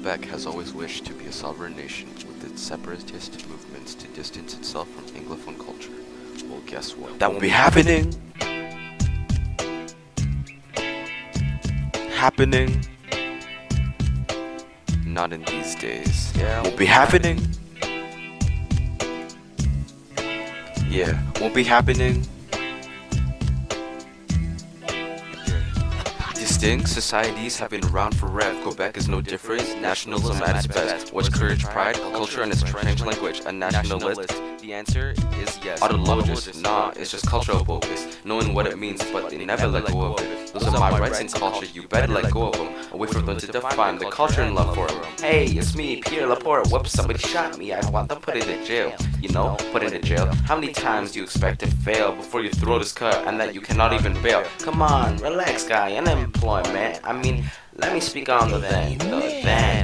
Quebec has always wished to be a sovereign nation with its separatist movements to distance itself from Anglophone culture. Well, guess what? That won't be happening. Happening. Not in these days. Yeah, won't be happening. Yeah, Won't be happening. distinct societies have been around forever. Quebec is no different. Nationalism at its best. What's courage, pride, culture, and its strange language? A nationalist? The answer is yes. Autologist? Nah, it's just cultural focus. Knowing what it means, but they never let go of it. Those are my rights and culture, you better let go of them. Away from them to define the culture and love for them. Hey, it's me, Pierre Laporte. Whoops, somebody shot me. I want them put in jail. You know, put in jail. How many times do you expect to fail before your throat is cut and that you cannot even bail? Come on, relax, guy. Unemployment. I mean, let me speak on the then.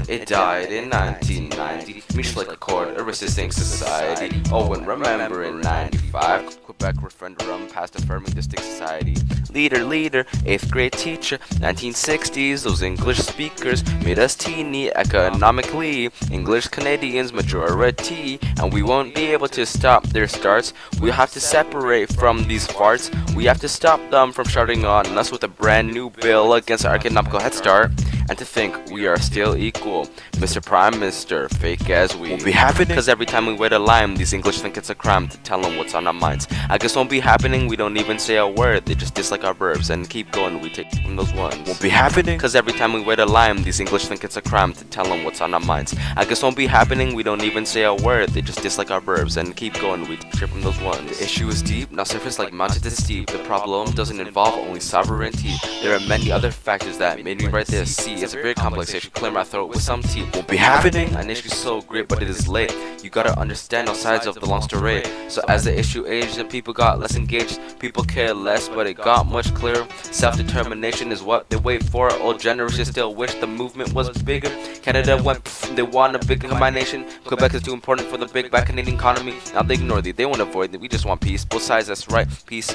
It died in 1990. Michel Accord, a resisting society. Oh, and remember in 95, Quebec referendum passed affirming distinct society. Leader, 8th grade teacher. 1960s, those English speakers made us teeny economically. English Canadians majority, and we won't be able to stop their starts. We have to separate from these farts. We have to stop them from shouting on us with a brand new bill against our economical head start. And to think we are still equal, Mr. Prime Minister, fake as we Won't be happening. Cause every time we wait a line, these English think it's a crime to tell them what's on our minds. I guess won't be happening, we don't even say a word. They just dislike our verbs and keep going, we take from those ones. Won't be happening. Cause every time we wait a line, these English think it's a crime to tell them what's on our minds. I guess won't be happening, we don't even say a word. They just dislike our verbs and keep going, we take from those ones. The issue is deep, not surface like mountains is steep. The problem doesn't involve only sovereignty. There are many other factors that made me write this. See, it's a very complex issue, clear my throat with some teeth. Won't be happening. An issue so great, but it is late. You gotta understand all sides of the long story. So as the issue aged and people got less engaged, people care less, but it got much clearer. Self-determination is what they wait for. Old generations still wish the movement was bigger. Canada went pff, they want a big combination. Quebec is too important for the big back Canadian economy. Now they ignore thee, they won't avoid it. We just want peace. Both sides, that's right. Peace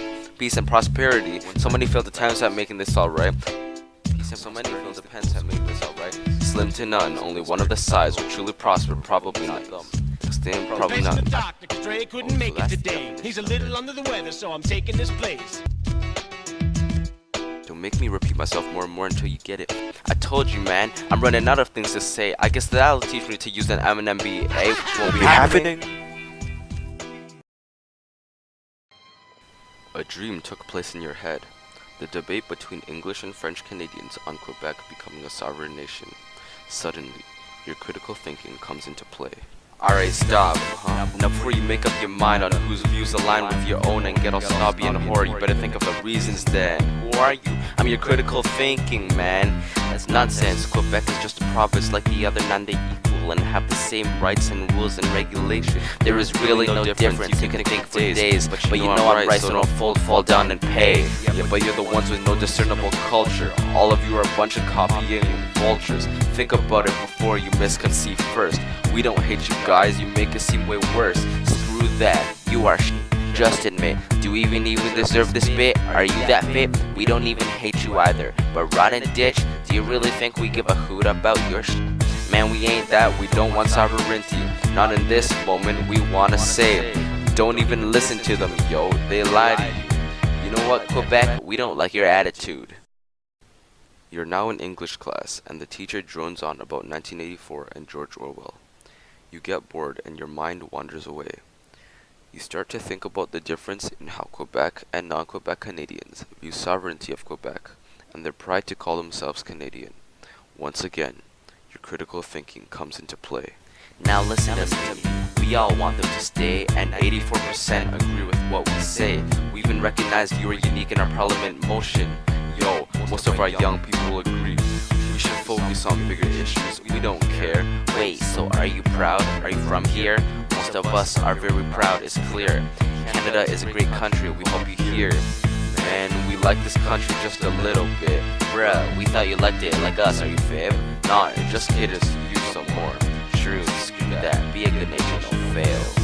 and prosperity. So many failed attempts at making this alright. So many failed attempts at making this alright. Slim to none, only one of the sides will truly prosper, probably not them. Stand, probably Patient not. the doctor, 'cause Dre couldn't make it today. He's a little under the weather, so I'm taking his place. Don't make me repeat myself more and more until you get it. I told you, man, I'm running out of things to say. I guess that'll teach me to use an MBA. Won't be happening. A dream took place in your head. The debate between English and French Canadians on Quebec becoming a sovereign nation. Suddenly, your critical thinking comes into play. Alright, stop. Now before you make up your mind on whose views align with your own and get all snobby and whore, you better think of the reasons then. Who are you? I'm your critical thinking, man. That's nonsense. Quebec is just a province like the other none, they equal and have the same rights and rules and regulations. There is really no difference. You can think for days, but you know I'm right, so don't fall down and pay. Yeah, but you're the ones with no discernible culture. All of you are a bunch of copying vultures. Think about it before you misconceive first. We don't hate you guys, you make it seem way worse. Screw that, you are just admit. Do you even deserve this bit? Are you that fit? We don't even hate you either. But rot and ditch, do you really think we give a hoot about your Man, we ain't that, we don't want sovereignty. Not in this moment, we wanna say it. Don't even listen to them, yo, they lie to you. You know what, Quebec? We don't like your attitude. You're now in English class, and the teacher drones on about 1984 and George Orwell. You get bored and your mind wanders away. You start to think about the difference in how Quebec and non-Quebec Canadians view sovereignty of Quebec and their pride to call themselves Canadian. Once again, your critical thinking comes into play. Now listen to me. We all want them to stay, and 84% agree with what we say. We even recognize you are unique in our parliament motion. Yo, most of our young people agree. We should focus on bigger issues, we don't care. Wait, so are you proud? Are you from here? Most of us are very proud, it's clear. Canada is a great country, we hope you hear. Man, we like this country just a little bit. Bruh, we thought you liked it like us, are you fib? Nah, just kidding, you some more. True, screw that, be a good nation, don't fail.